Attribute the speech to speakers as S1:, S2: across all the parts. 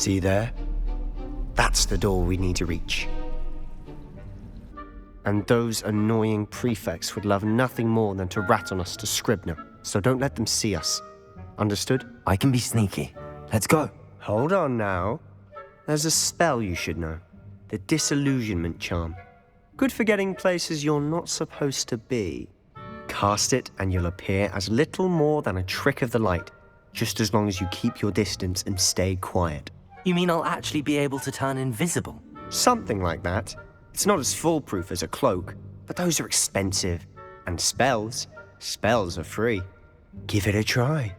S1: See there? That's the door we need to reach. And those annoying prefects would love nothing more than to rat on us to Scribner, so don't let them see us. Understood?
S2: I can be sneaky. Let's go.
S1: Hold on now. There's a spell you should know. The Disillusionment Charm. Good for getting places you're not supposed to be. Cast it and you'll appear as little more than a trick of the light, just as long as you keep your distance and stay quiet.
S2: You mean I'll actually be able to turn invisible?
S1: Something like that. It's not as foolproof as a cloak, but those are expensive. And spells are free. Give it a try.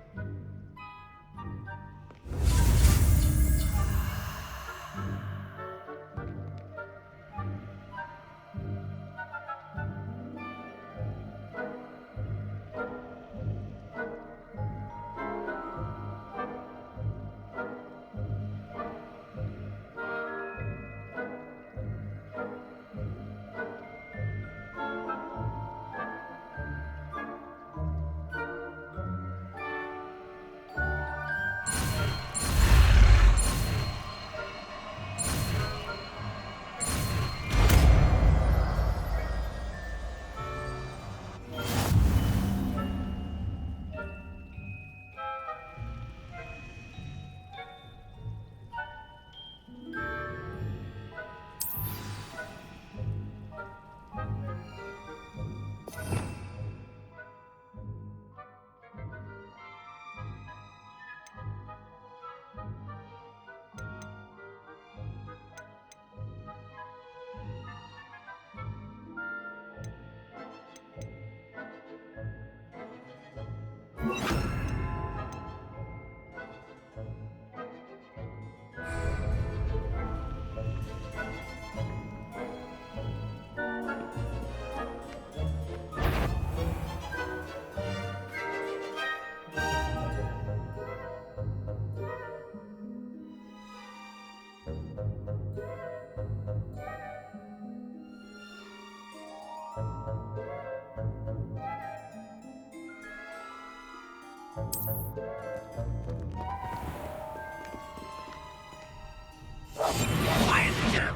S1: Quietly now.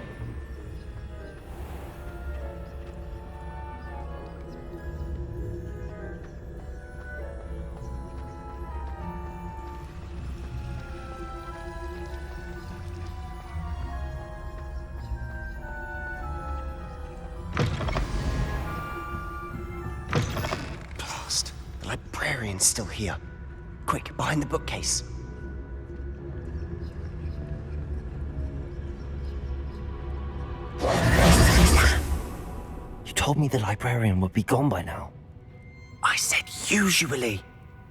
S1: Blast. The librarian's still here. Quick, behind the bookcase.
S2: You told me the librarian would be gone by now.
S1: I said usually,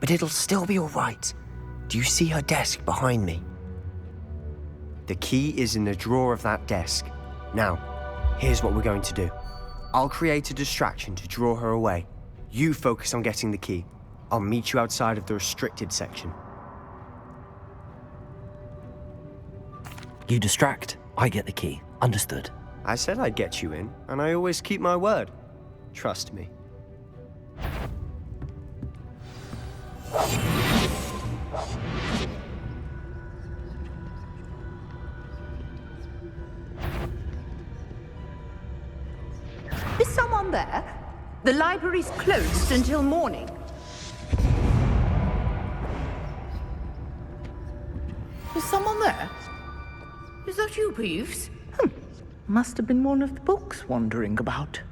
S1: but it'll still be all right. Do you see her desk behind me? The key is in the drawer of that desk. Now, here's what we're going to do. I'll create a distraction to draw her away. You focus on getting the key. I'll meet you outside of the restricted section.
S2: You distract, I get the key. Understood.
S1: I said I'd get you in, and I always keep my word. Trust me.
S3: Is someone there? The library's closed until morning. Is someone there? Is that you, Peeves? Must have been one of the books wandering about.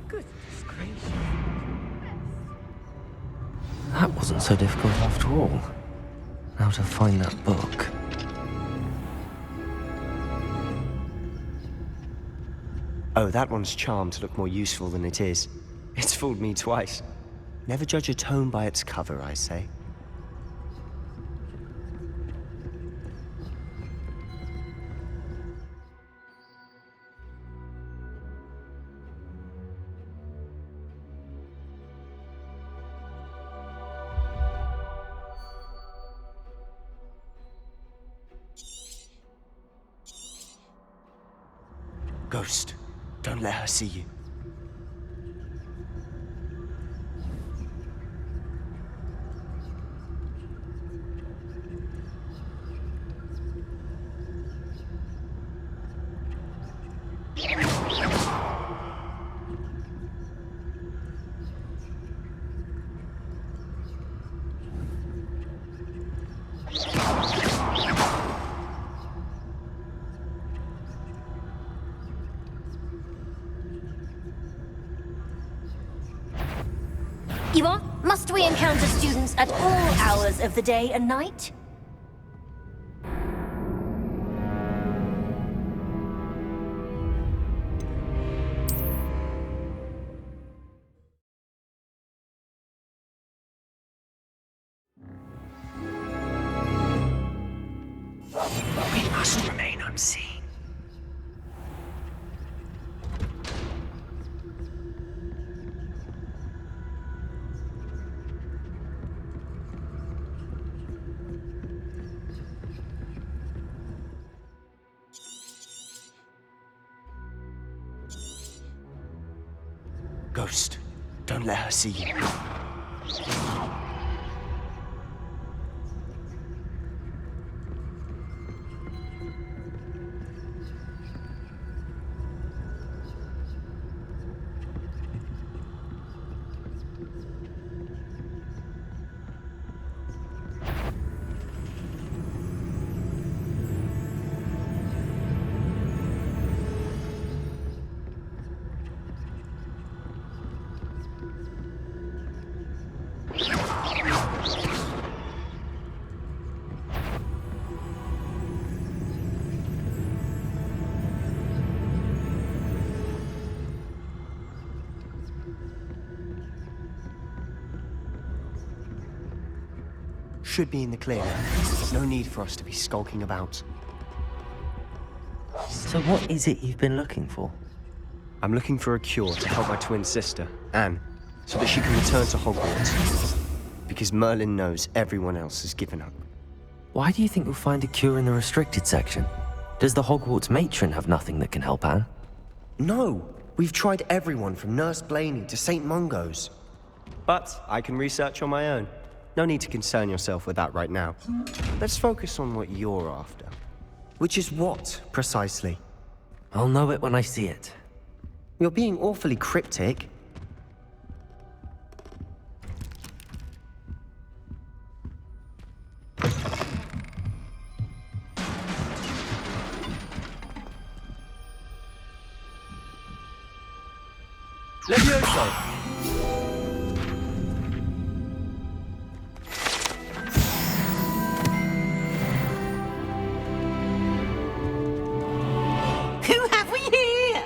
S3: Goodness gracious.
S2: That wasn't so difficult after all. How to find that book.
S1: Oh, that one's charmed to look more useful than it is. It's fooled me twice. Never judge a tome by its cover, I say. Ghost, don't let her see you.
S4: You are? Must we encounter students at all hours of the day and night?
S1: We must remain unseen. Ghost, don't let her see you. Should be in the clear. No need for us to be skulking about.
S2: So what is it you've been looking for?
S1: I'm looking for a cure to help my twin sister, Anne, so that she can return to Hogwarts. Because Merlin knows everyone else has given up.
S2: Why do you think you'll find a cure in the restricted section? Does the Hogwarts matron have nothing that can help Anne?
S1: No! We've tried everyone from Nurse Blaney to St. Mungo's. But I can research on my own. No need to concern yourself with that right now. Let's focus on what you're after. Which is what, precisely?
S2: I'll know it when I see it.
S1: You're being awfully cryptic. Levioso!
S5: Who have we here?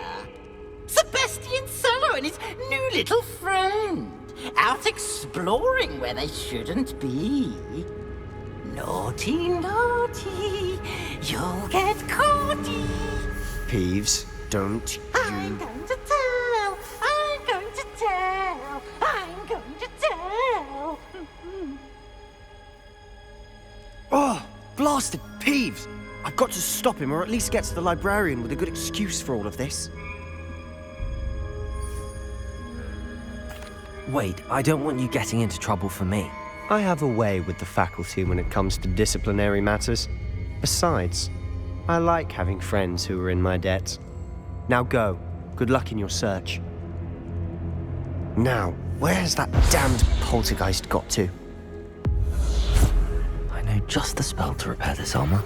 S5: Sebastian Solo and his new little friend, out exploring where they shouldn't be. Naughty, naughty, you'll get caughty.
S1: Peeves, don't
S5: I'm
S1: you...
S5: going to tell, I'm going to tell, I'm going to tell.
S1: Oh, blasted Peeves! I've got to stop him, or at least get to the librarian with a good excuse for all of this.
S2: Wait, I don't want you getting into trouble for me.
S1: I have a way with the faculty when it comes to disciplinary matters. Besides, I like having friends who are in my debt. Now go. Good luck in your search. Now, where has that damned poltergeist got to?
S2: I know just the spell to repair this armor.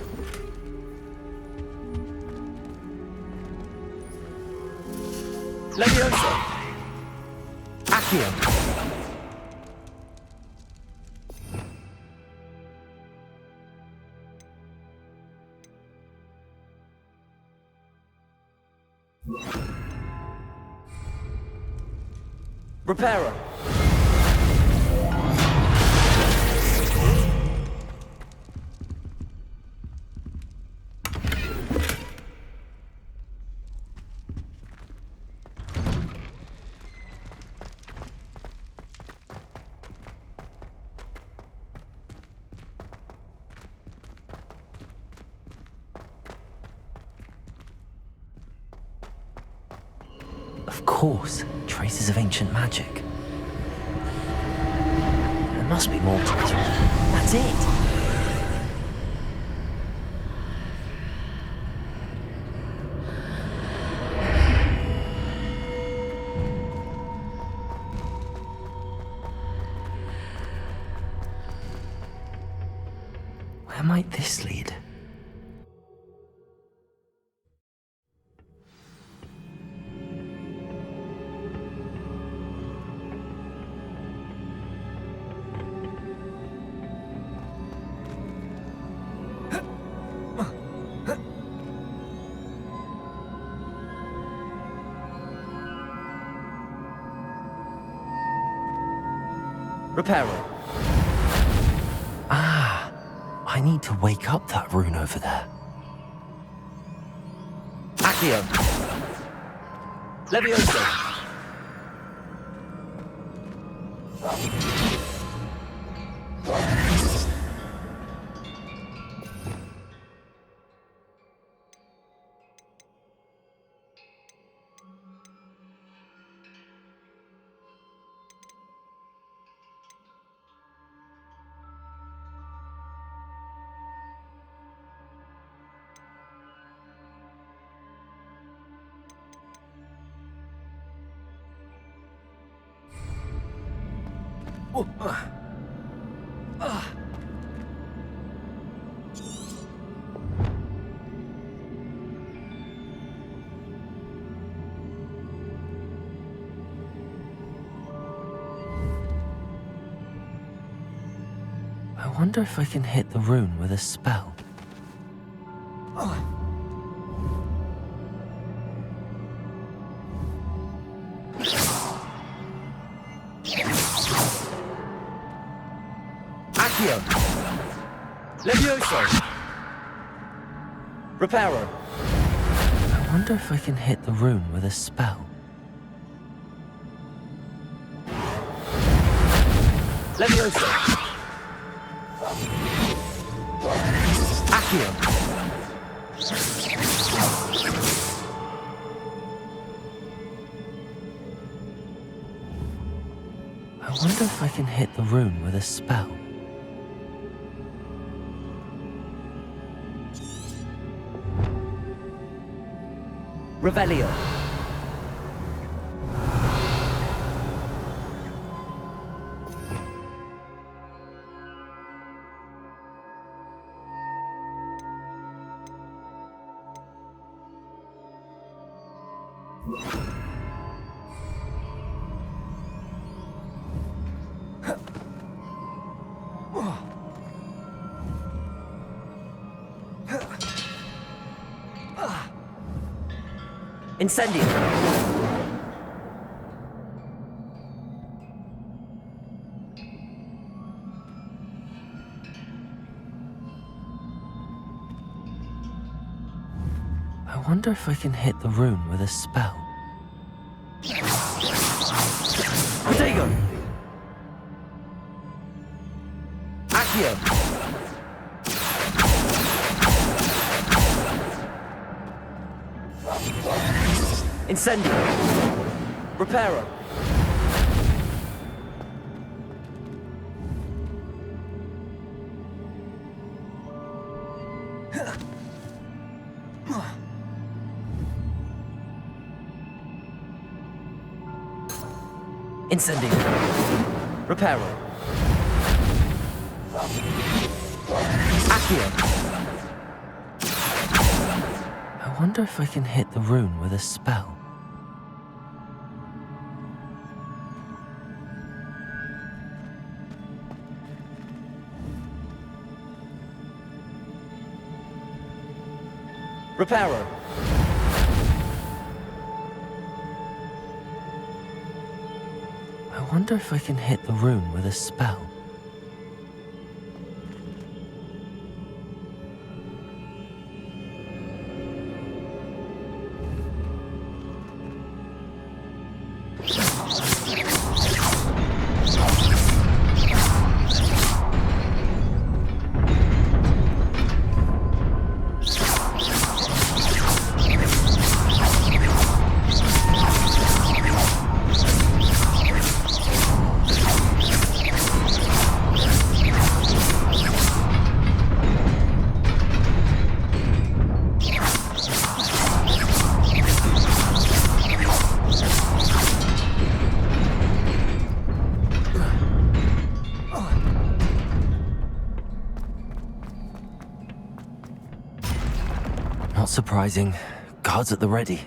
S1: Leviosa! Accio!
S2: Reparo! Of course, traces of ancient magic. There must be more to it. That's it! Where might this lead?
S1: Reparo.
S2: I need to wake up that rune over there.
S1: Accio. Levioso.
S2: I wonder if I can hit the rune with a spell.
S1: Accio. Levioso. Reparo.
S2: I wonder if I can hit the rune with a spell.
S1: Levioso. Accio.
S2: I wonder if I can hit the rune with a spell.
S1: Revelio. Incendio.
S2: I wonder if I can hit the rune with a spell.
S1: Protego. Accio. Incendio. Reparo. Incendio. Reparo. Accio.
S2: I wonder if I can hit the rune with a spell.
S1: Reparo.
S2: I wonder if I can hit the rune with a spell. Not surprising. Guards at the ready.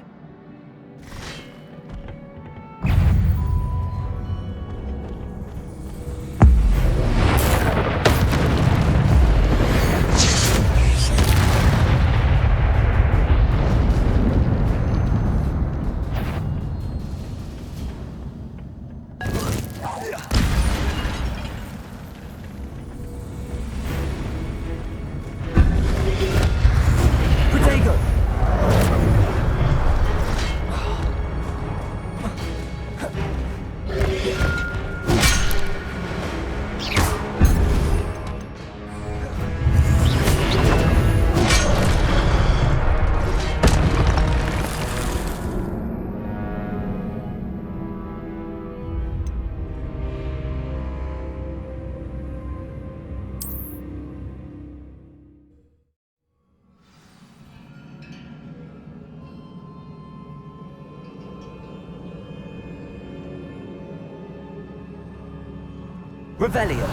S1: Revelio.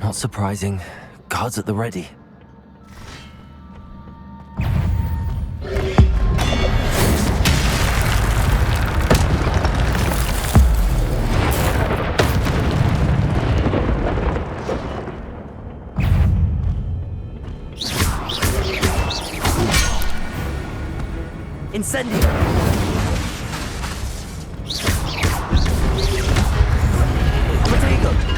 S2: Not surprising. Guards at the ready.
S1: Incendio. Protego.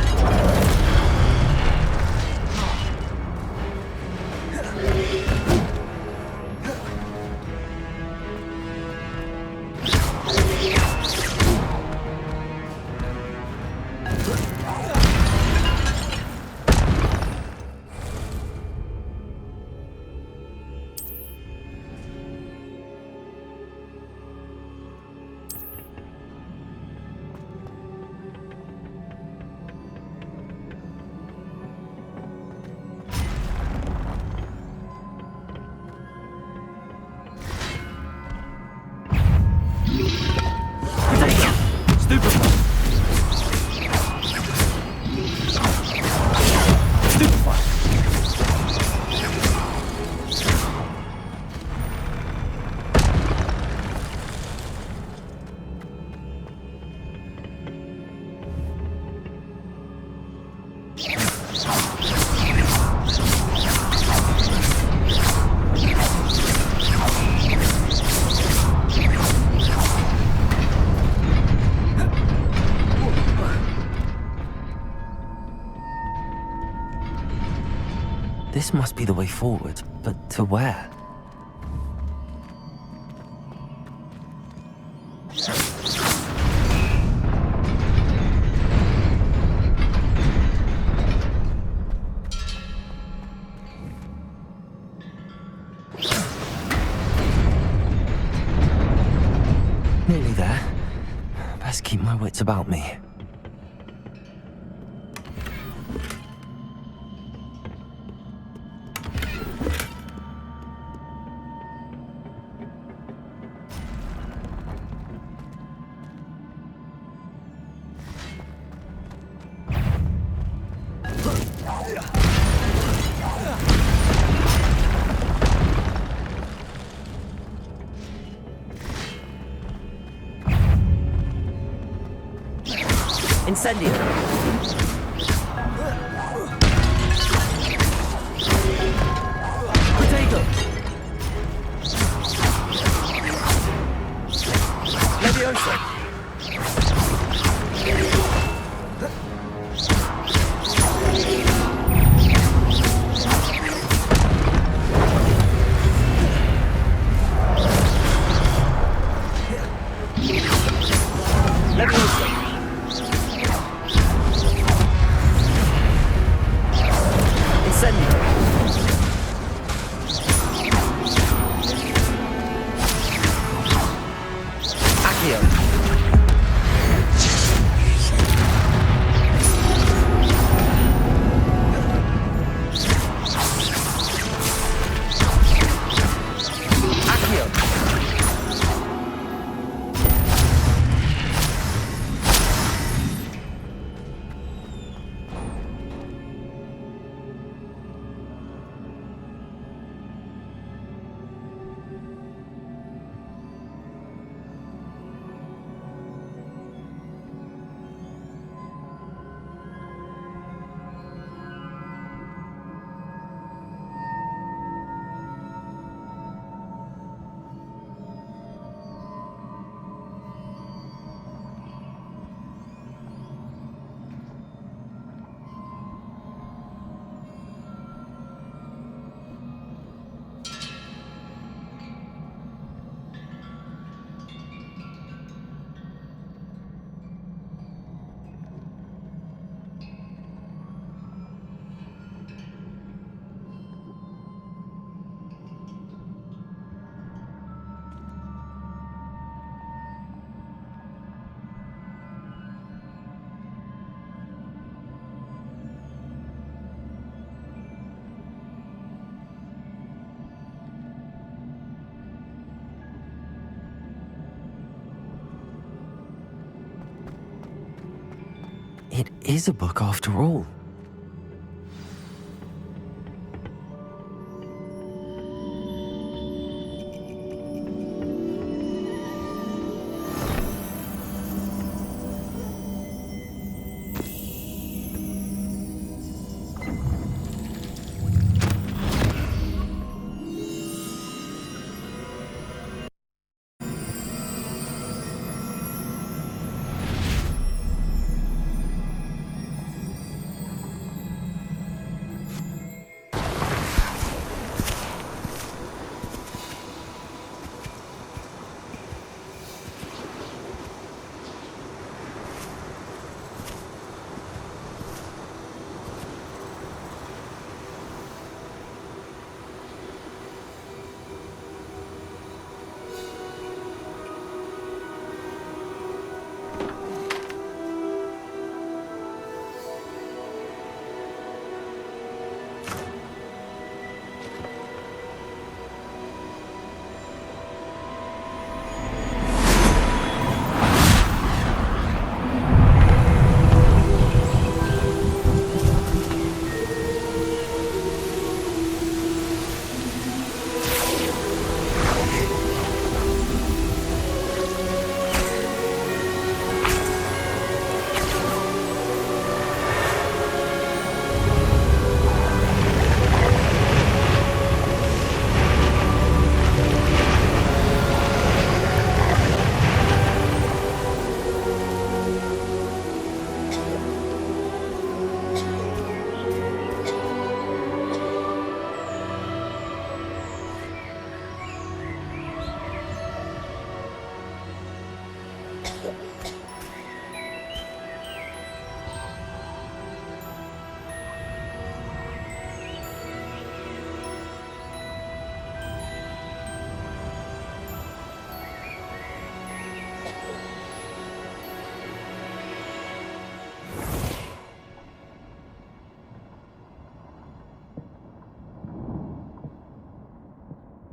S2: This must be the way forward, but to where? Nearly there. Best keep my wits about me.
S1: Incendio. Protego. Levioso.
S2: is a book after all.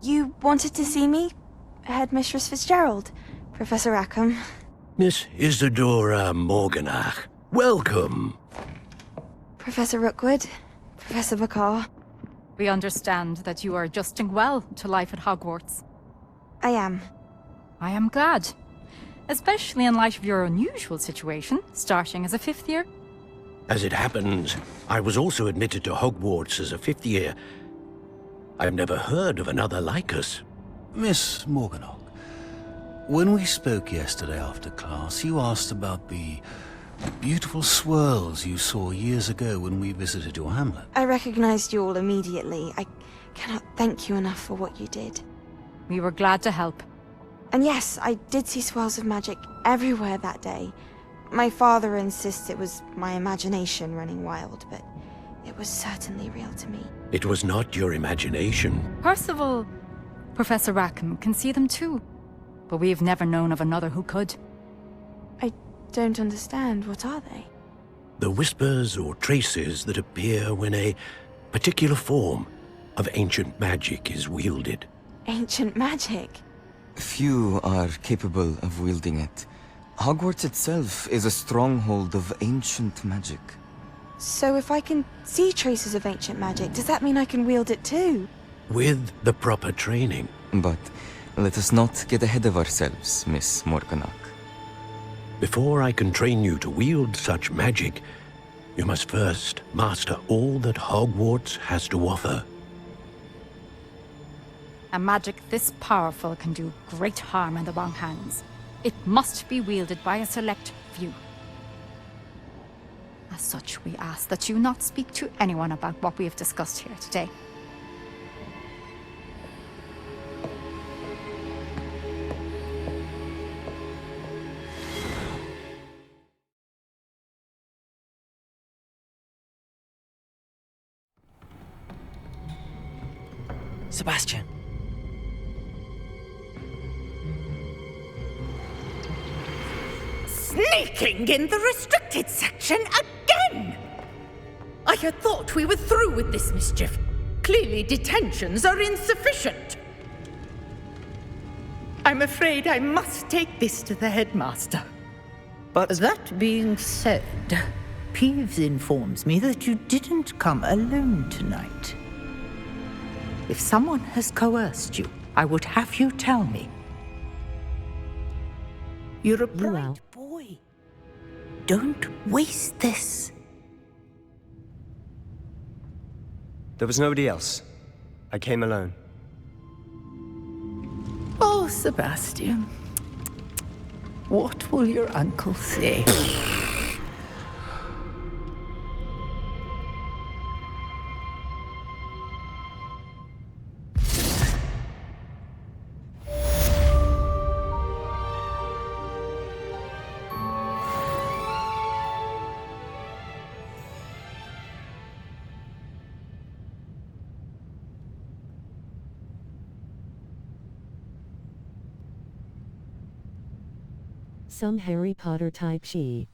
S6: You wanted to see me? Headmistress Fitzgerald? Professor Rackham?
S7: Miss Isadora Morganach, welcome.
S6: Professor Rookwood? Professor Bakar?
S8: We understand that you are adjusting well to life at Hogwarts.
S6: I am.
S8: I am glad. Especially in light of your unusual situation, starting as a fifth year.
S7: As it happens, I was also admitted to Hogwarts as a fifth year. I've never heard of another like us.
S9: Miss Morganach, when we spoke yesterday after class, you asked about the beautiful swirls you saw years ago when we visited your hamlet.
S6: I recognized you all immediately. I cannot thank you enough for what you did.
S8: We were glad to help.
S6: And yes, I did see swirls of magic everywhere that day. My father insists it was my imagination running wild, but it was certainly real to me.
S7: It was not your imagination.
S8: Percival, Professor Rackham can see them too. But we've never known of another who could.
S6: I don't understand. What are they?
S7: The whispers or traces that appear when a particular form of ancient magic is wielded.
S6: Ancient magic?
S10: Few are capable of wielding it. Hogwarts itself is a stronghold of ancient magic.
S6: So if I can see traces of ancient magic, does that mean I can wield it too?
S7: With the proper training.
S10: But let us not get ahead of ourselves, Miss Morganach.
S7: Before I can train you to wield such magic, you must first master all that Hogwarts has to offer.
S8: A magic this powerful can do great harm in the wrong hands. It must be wielded by a select few. As such, we ask that you not speak to anyone about what we have discussed here today.
S2: Sebastian.
S3: Sneaking in the restricted section again! I had thought we were through with this mischief. Clearly detentions are insufficient. I'm afraid I must take this to the headmaster. But that being said, Peeves informs me that you didn't come alone tonight. If someone has coerced you, I would have you tell me. You're a bright boy. Don't waste this.
S1: There was nobody else. I came alone.
S3: Oh, Sebastian. What will your uncle say?
S11: Some Harry Potter type she.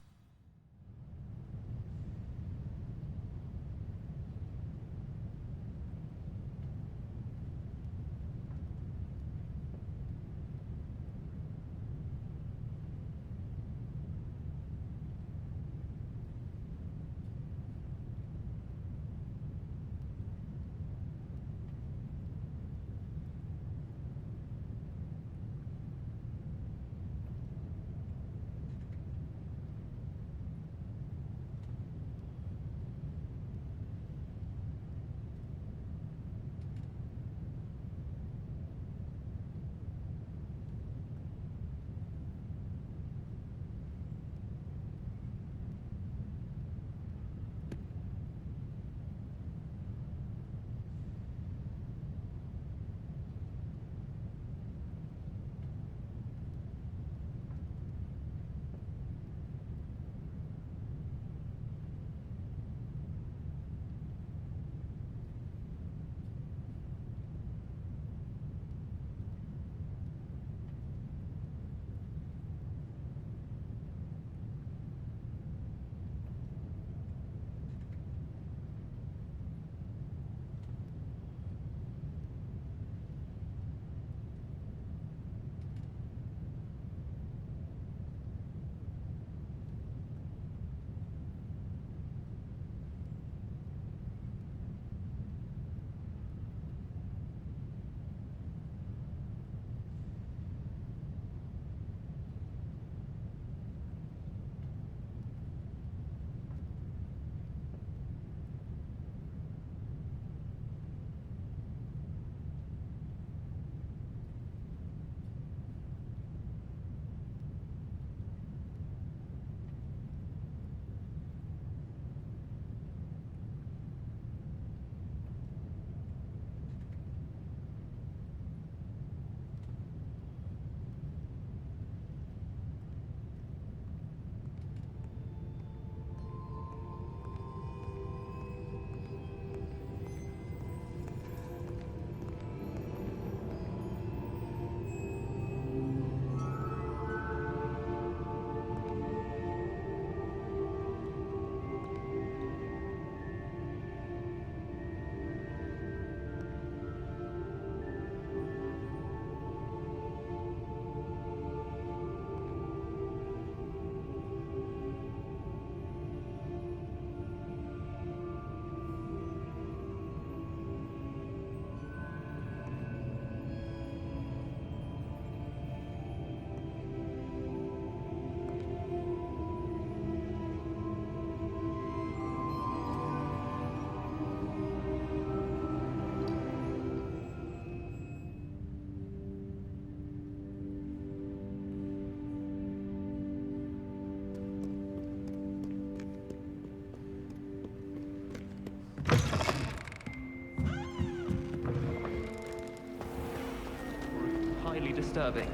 S12: Highly disturbing.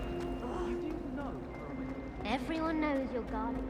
S4: Everyone knows you're guarding.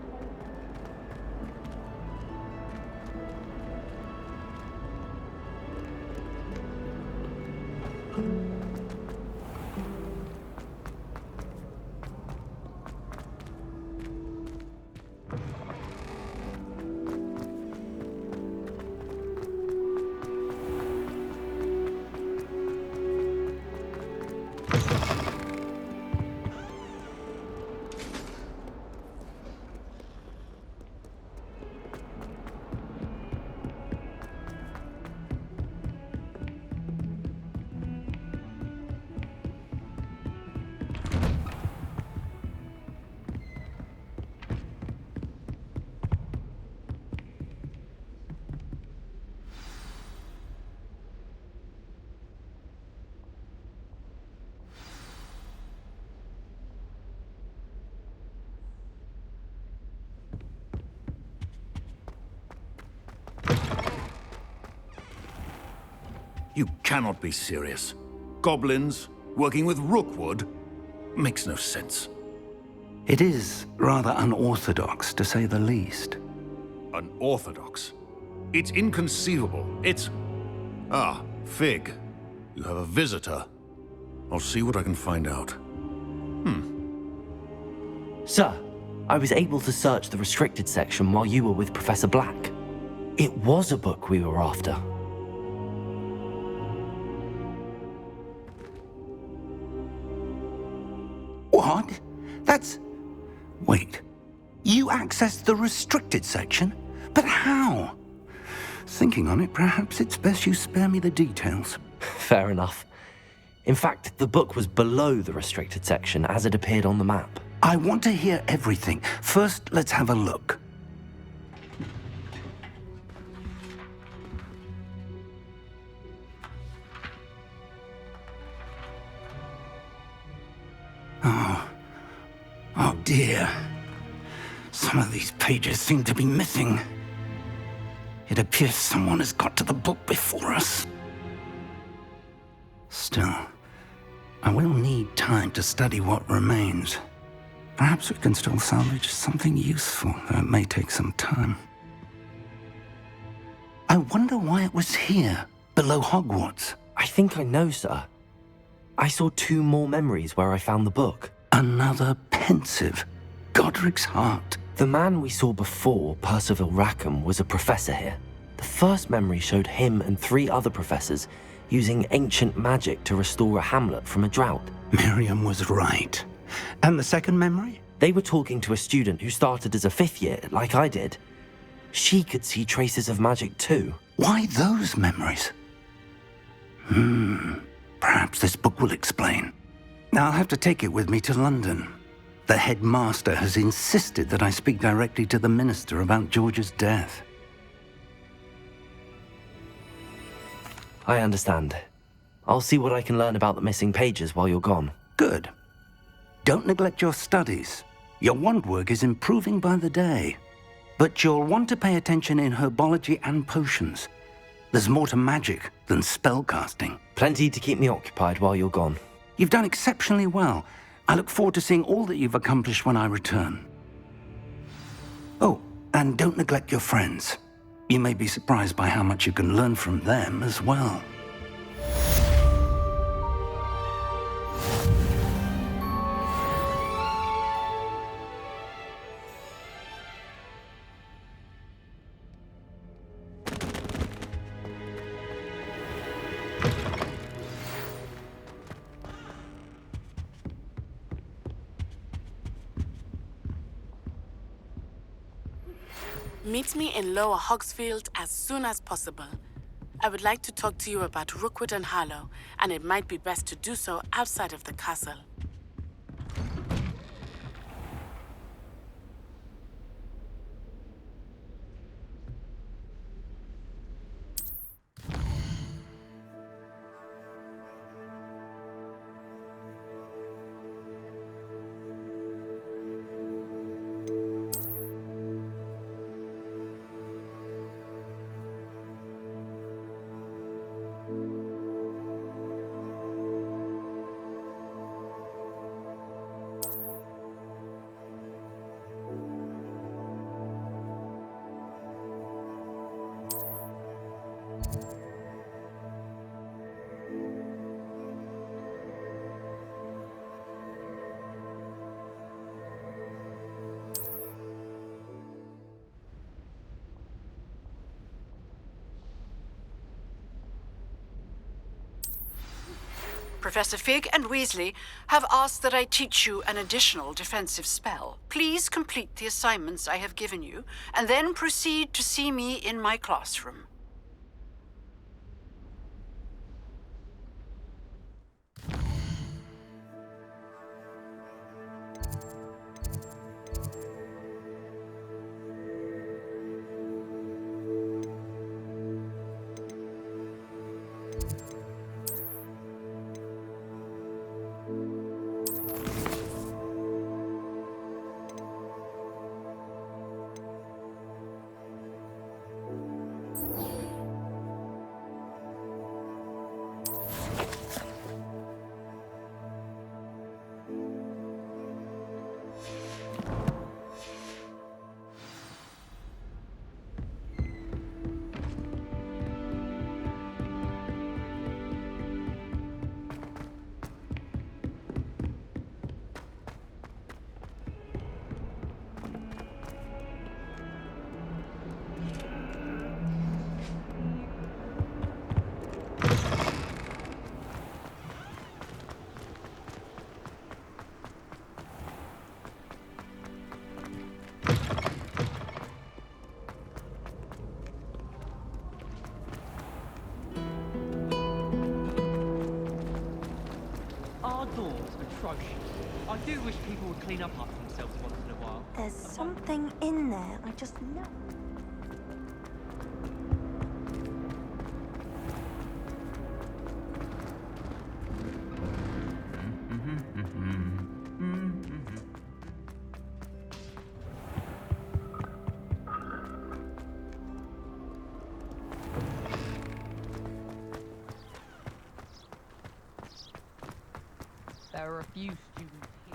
S9: You cannot be serious. Goblins working with Rookwood? Makes no sense.
S13: It is rather unorthodox, to say the least.
S9: Unorthodox? It's inconceivable. It's... Ah, Fig. You have a visitor. I'll see what I can find out.
S2: Sir, I was able to search the restricted section while you were with Professor Black. It was a book we were after.
S13: What? That's... Wait. You accessed the restricted section? But how? Thinking on it, perhaps it's best you spare me the details.
S2: Fair enough. In fact, the book was below the restricted section as it appeared on the map.
S13: I want to hear everything. First, let's have a look. Oh dear. Some of these pages seem to be missing. It appears someone has got to the book before us. Still, I will need time to study what remains. Perhaps we can still salvage something useful, though it may take some time. I wonder why it was here, below Hogwarts.
S2: I think I know, sir. I saw 2 more memories where I found the book.
S13: Another pensive. Godric's heart.
S2: The man we saw before, Percival Rackham, was a professor here. The first memory showed him and 3 other professors using ancient magic to restore a hamlet from a drought.
S13: Miriam was right. And the second memory?
S2: They were talking to a student who started as a 5th year, like I did. She could see traces of magic too.
S13: Why those memories? Perhaps this book will explain. I'll have to take it with me to London. The headmaster has insisted that I speak directly to the minister about George's death.
S2: I understand. I'll see what I can learn about the missing pages while you're gone.
S13: Good. Don't neglect your studies. Your wand work is improving by the day. But you'll want to pay attention in herbology and potions. There's more to magic than spellcasting.
S2: Plenty to keep me occupied while you're gone.
S13: You've done exceptionally well. I look forward to seeing all that you've accomplished when I return. Oh, and don't neglect your friends. You may be surprised by how much you can learn from them as well.
S14: Meet me in Lower Hogsfield as soon as possible. I would like to talk to you about Rookwood and Harlow, and it might be best to do so outside of the castle.
S15: Professor Fig and Weasley have asked that I teach you an additional defensive spell. Please complete the assignments I have given you, and then proceed to see me in my classroom.
S12: harsh. I do wish people would clean up after themselves once in a while.
S5: There's something in there, I just know.
S12: There are a few students here.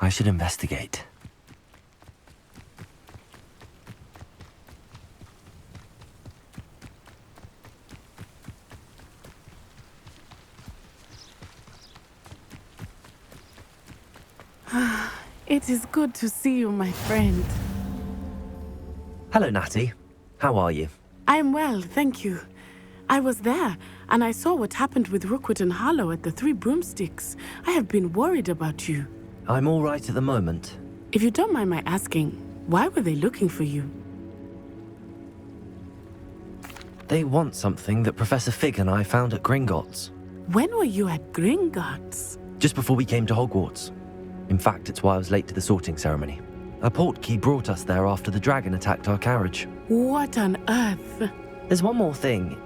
S2: I should investigate.
S14: It is good to see you, my friend.
S2: Hello, Natty. How are you?
S14: I'm well, thank you. I was there, and I saw what happened with Rookwood and Harlow at the Three Broomsticks. I have been worried about you.
S2: I'm all right at the moment.
S14: If you don't mind my asking, why were they looking for you?
S2: They want something that Professor Fig and I found at Gringotts.
S14: When were you at Gringotts?
S2: Just before we came to Hogwarts. In fact, it's why I was late to the sorting ceremony. A portkey brought us there after the dragon attacked our carriage.
S14: What on earth?
S2: There's one more thing.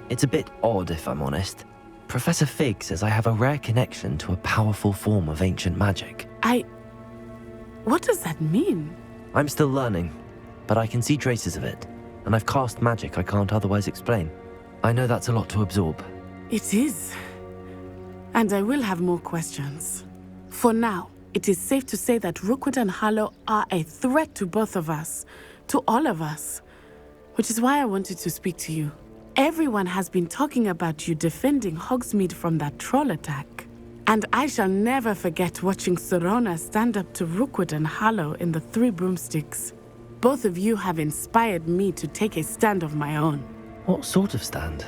S2: It's a bit odd, if I'm honest. Professor Fig says I have a rare connection to a powerful form of ancient magic.
S14: What does that mean?
S2: I'm still learning, but I can see traces of it, and I've cast magic I can't otherwise explain. I know that's a lot to absorb.
S14: It is. And I will have more questions. For now, it is safe to say that Rookwood and Harlow are a threat to both of us, to all of us, which is why I wanted to speak to you. Everyone has been talking about you defending Hogsmeade from that troll attack. And I shall never forget watching Serona stand up to Rookwood and Harlow in the Three Broomsticks. Both of you have inspired me to take a stand of my own.
S2: What sort of stand?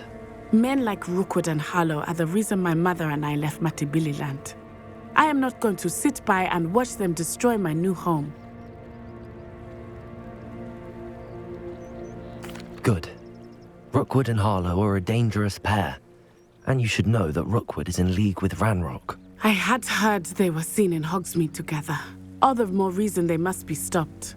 S14: Men like Rookwood and Harlow are the reason my mother and I left Matibililand. I am not going to sit by and watch them destroy my new home.
S2: Good. Rookwood and Harlow are a dangerous pair. And you should know that Rookwood is in league with Ranrock.
S14: I had heard they were seen in Hogsmeade together. All the more reason they must be stopped.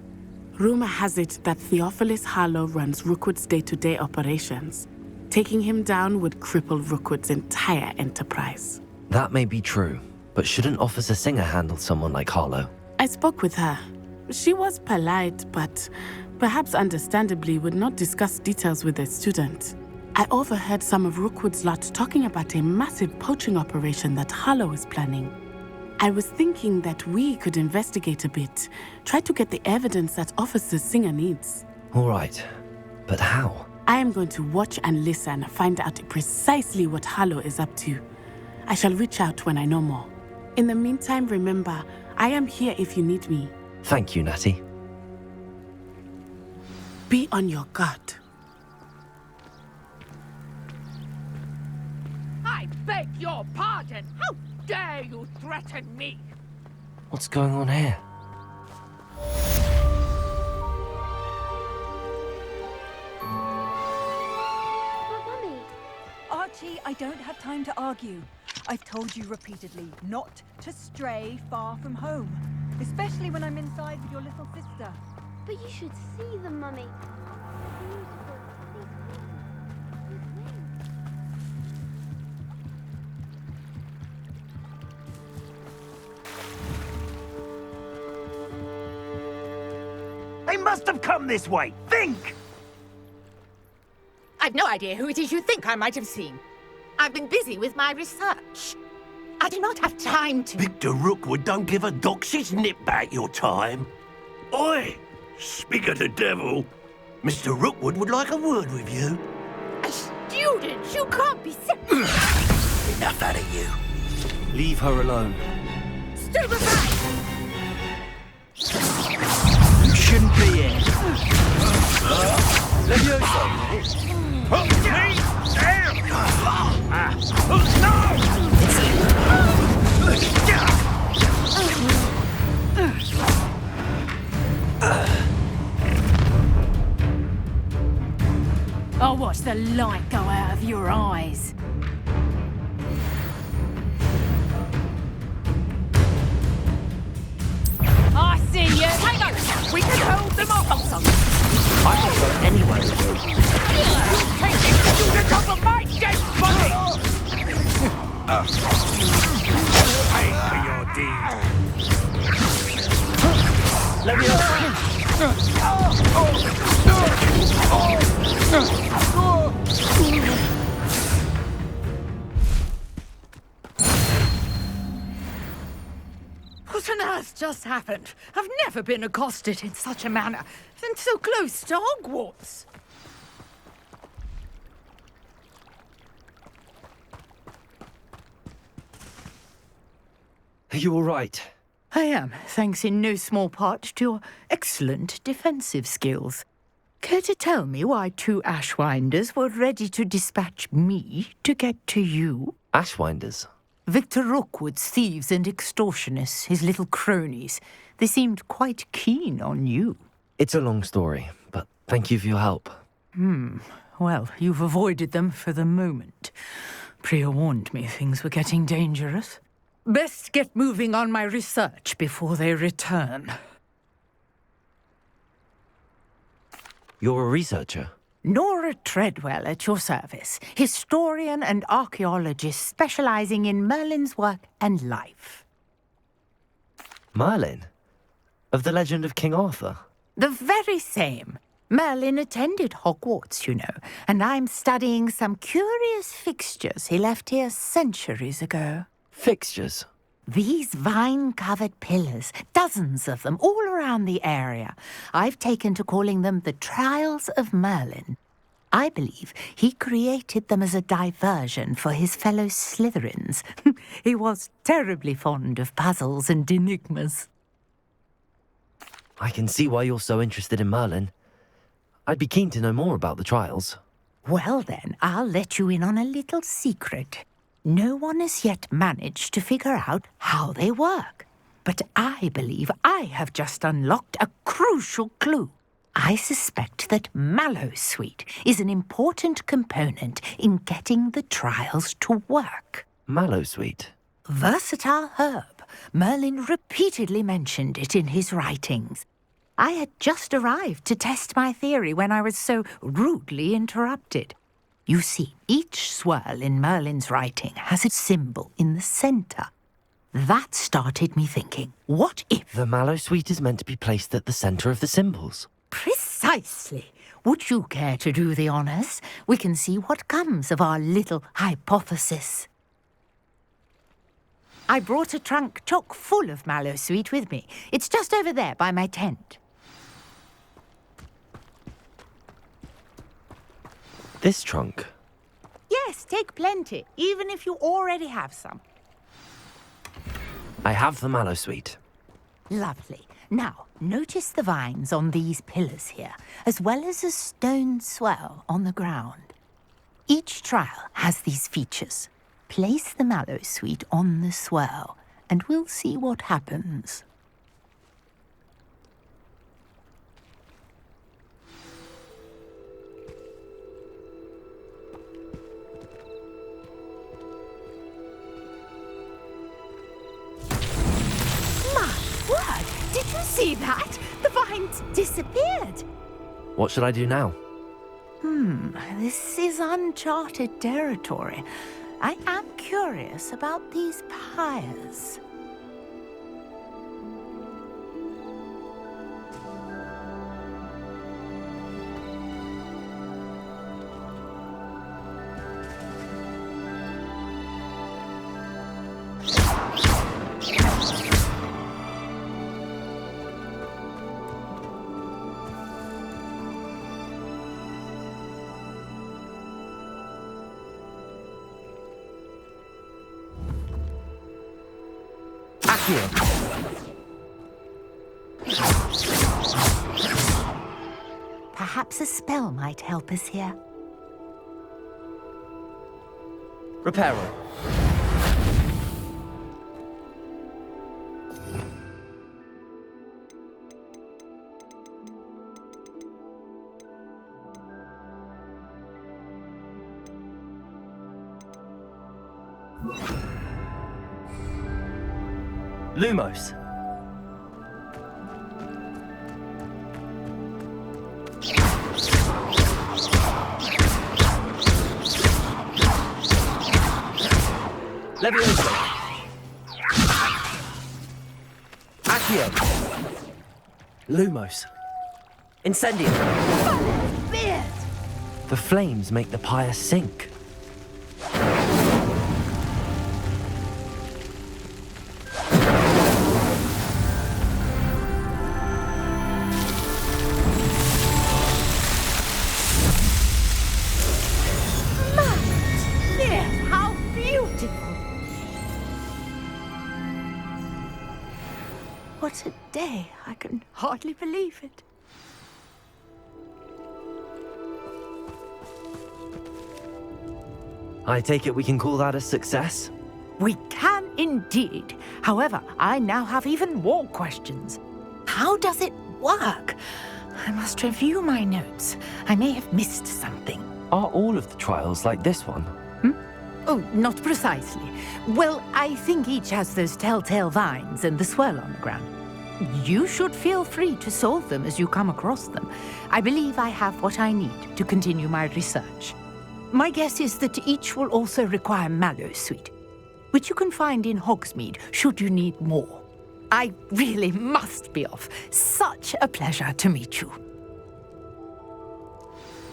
S14: Rumor has it that Theophilus Harlow runs Rookwood's day-to-day operations. Taking him down would cripple Rookwood's entire enterprise.
S2: That may be true, but shouldn't Officer Singer handle someone like Harlow?
S14: I spoke with her. She was polite, but perhaps understandably would not discuss details with a student. I overheard some of Rookwood's lot talking about a massive poaching operation that Harlow is planning. I was thinking that we could investigate a bit, try to get the evidence that Officer Singer needs.
S2: All right, but how?
S14: I am going to watch and listen, find out precisely what Harlow is up to. I shall reach out when I know more. In the meantime, remember, I am here if you need me.
S2: Thank you, Natty.
S14: Be on your guard.
S3: beg your pardon! How dare you threaten me?
S2: What's going on here?
S16: Archie, I don't have time to argue. I've told you repeatedly not to stray far from home, especially when I'm inside with your little sister.
S5: But you should see them, Mummy.
S17: They must have come this way. Think!
S3: I've no idea who it is you think I might have seen. I've been busy with my research. I do not have time to...
S7: Victor Rookwood don't give a doxy's nip back your time. Oi! Speak of the devil. Mr. Rookwood would like a word with you.
S3: A student? You can't be sick.
S7: Enough out of you.
S2: Leave her alone.
S3: Stupefy!
S17: You shouldn't be here.
S8: I'll watch the light go out of your eyes. I see you.
S3: Hang on! We can hold them off.
S2: I can go anywhere.
S3: Take this student off of my dead body!
S17: Pay for your deed.
S3: What on earth just happened? I've never been accosted in such a manner, and so close to Hogwarts.
S2: Are you all right?
S3: I am, thanks in no small part to your excellent defensive skills. Care to tell me why 2 Ashwinders were ready to dispatch me to get to you?
S2: Ashwinders?
S3: Victor Rookwood's thieves and extortionists, his little cronies. They seemed quite keen on you.
S2: It's a long story, but thank you for your help.
S3: Well, you've avoided them for the moment. Priya warned me things were getting dangerous. Best get moving on my research before they return.
S2: You're a researcher?
S3: Nora Treadwell at your service, historian and archaeologist specializing in Merlin's work and life.
S2: Merlin? Of the legend of King Arthur?
S3: The very same. Merlin attended Hogwarts, you know, and I'm studying some curious fixtures he left here centuries ago.
S2: Fixtures?
S3: These vine-covered pillars, dozens of them, all around the area. I've taken to calling them the Trials of Merlin. I believe he created them as a diversion for his fellow Slytherins. He was terribly fond of puzzles and enigmas.
S2: I can see why you're so interested in Merlin. I'd be keen to know more about the trials.
S3: Well then, I'll let you in on a little secret. No one has yet managed to figure out how they work. But I believe I have just unlocked a crucial clue. I suspect that Mallowsweet is an important component in getting the trials to work.
S2: Mallowsweet?
S3: Versatile herb. Merlin repeatedly mentioned it in his writings. I had just arrived to test my theory when I was so rudely interrupted. You see, each swirl in Merlin's writing has a symbol in the centre. That started me thinking, what if...
S2: The Mallowsweet is meant to be placed at the centre of the symbols.
S3: Precisely. Would you care to do the honours? We can see what comes of our little hypothesis. I brought a trunk chock full of Mallowsweet with me. It's just over there by my tent.
S2: This trunk?
S3: Yes, take plenty, even if you already have some.
S2: I have the Mallowsweet.
S3: Lovely. Now, notice the vines on these pillars here, as well as a stone swell on the ground. Each trial has these features. Place the mallow sweet on the swirl, and we'll see what happens. My word! Did you see that? The vines disappeared.
S2: What should I do now?
S3: This is uncharted territory. I am curious about these pyres. Perhaps a spell might help us here.
S2: Reparo. Lumos. Levioso. Accio. Lumos. Incendio.
S3: Beard!
S2: The flames make the pyre sink.
S3: How beautiful! What a day! I can hardly believe it.
S2: I take it we can call that a success?
S3: We can indeed. However, I now have even more questions. How does it work? I must review my notes. I may have missed something.
S2: Are all of the trials like this one?
S3: Oh, not precisely. Well, I think each has those telltale vines and the swirl on the ground. You should feel free to solve them as you come across them. I believe I have what I need to continue my research. My guess is that each will also require mallow sweet, which you can find in Hogsmeade should you need more. I really must be off. Such a pleasure to meet you.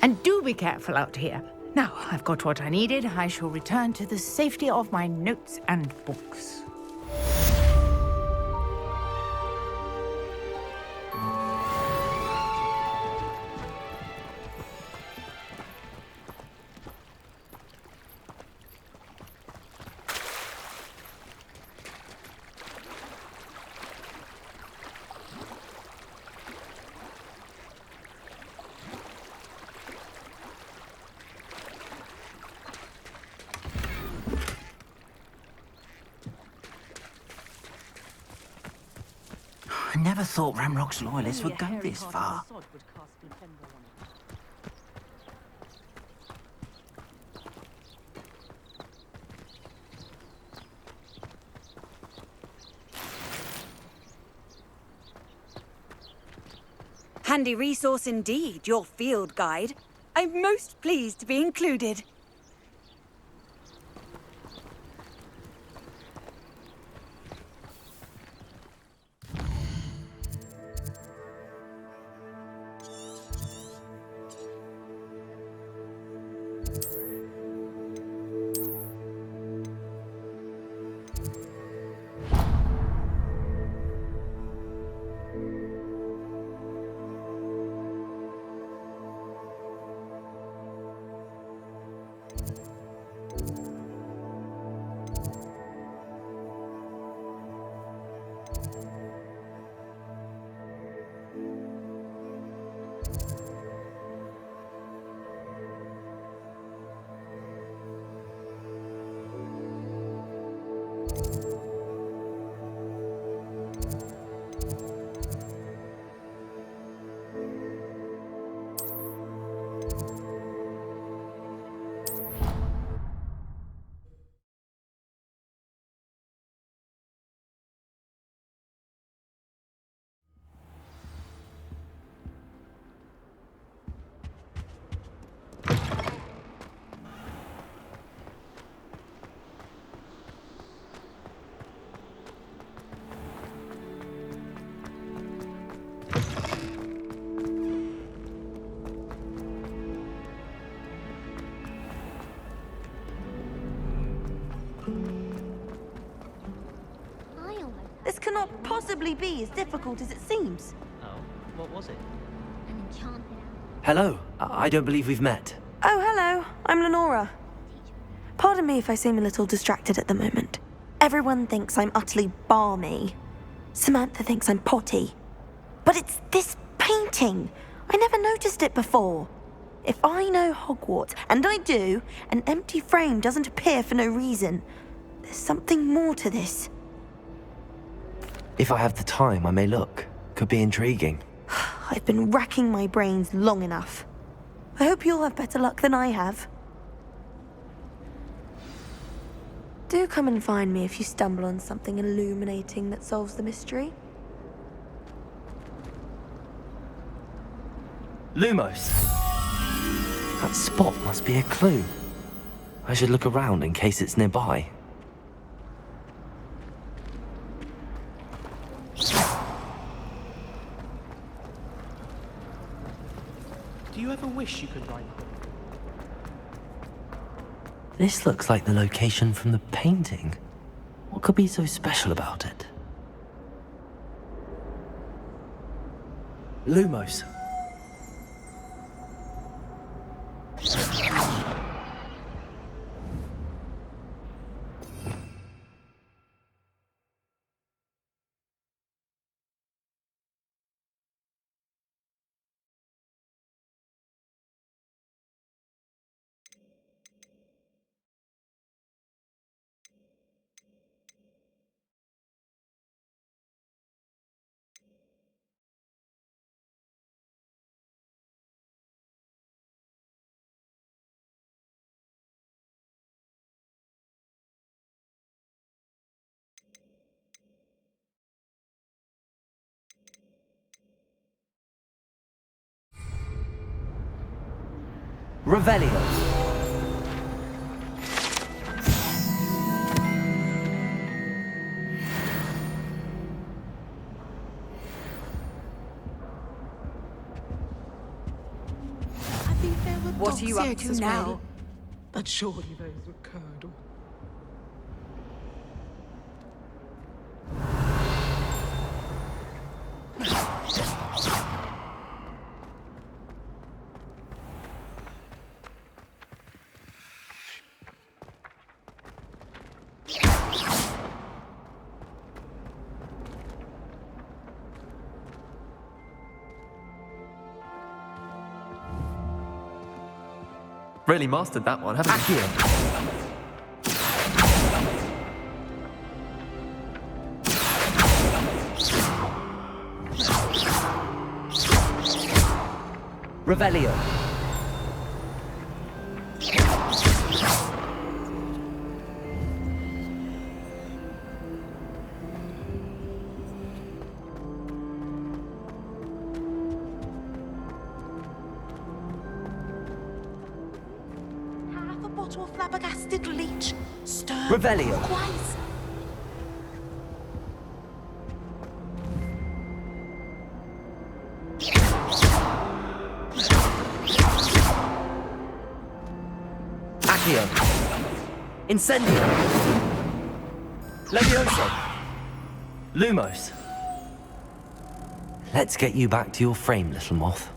S3: And do be careful out here. Now, I've got what I needed. I shall return to the safety of my notes and books.
S17: I never thought Ramrock's loyalists would go this far.
S18: Handy resource indeed, your field guide. I'm most pleased to be included.
S6: cannot possibly be as difficult as it seems.
S12: Oh, what was it?
S2: Hello, I don't believe we've met.
S6: Oh, hello. I'm Lenora. Pardon me if I seem a little distracted at the moment. Everyone thinks I'm utterly balmy. Samantha thinks I'm potty. But it's this painting. I never noticed it before. If I know Hogwarts, and I do, an empty frame doesn't appear for no reason. There's something more to this.
S2: If I have the time, I may look. Could be intriguing.
S6: I've been racking my brains long enough. I hope you'll have better luck than I have. Do come and find me if you stumble on something illuminating that solves the mystery.
S2: Lumos! That spot must be a clue. I should look around in case it's nearby.
S12: Do you ever wish you could write?
S2: This looks like the location from the painting. What could be so special about it? Lumos. Revelio.
S18: What are you up to now?
S14: But surely those were curdle.
S2: Really mastered that one, haven't you? Revelio.
S5: Half a bottle of flabbergasted leech. Stir
S2: Revelio.
S5: twice.
S2: Accio. Incendio. Levioso. Lumos. Let's get you back to your frame, little moth.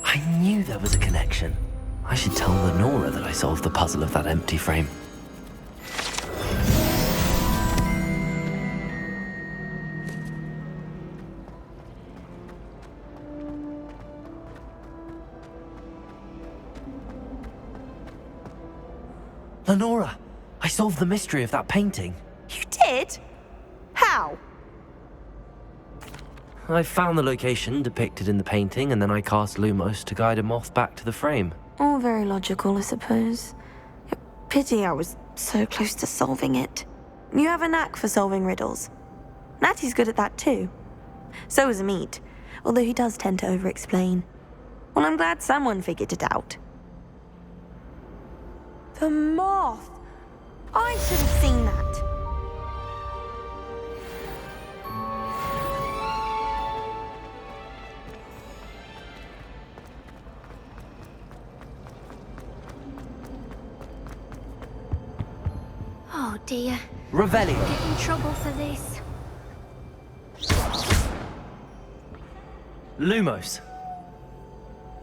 S2: I knew there was a connection. I should tell Lenora that I solved the puzzle of that empty frame. Lenora, I solved the mystery of that painting.
S6: You did? How?
S2: I found the location depicted in the painting, and then I cast Lumos to guide a moth back to the frame.
S6: All very logical, I suppose. Pity I was so close to solving it. You have a knack for solving riddles. Natty's good at that too. So is Amit, although he does tend to over-explain. Well, I'm glad someone figured it out. The moth! I should have seen that.
S19: dear.
S2: Revelio.
S19: Get in trouble for this.
S2: Lumos.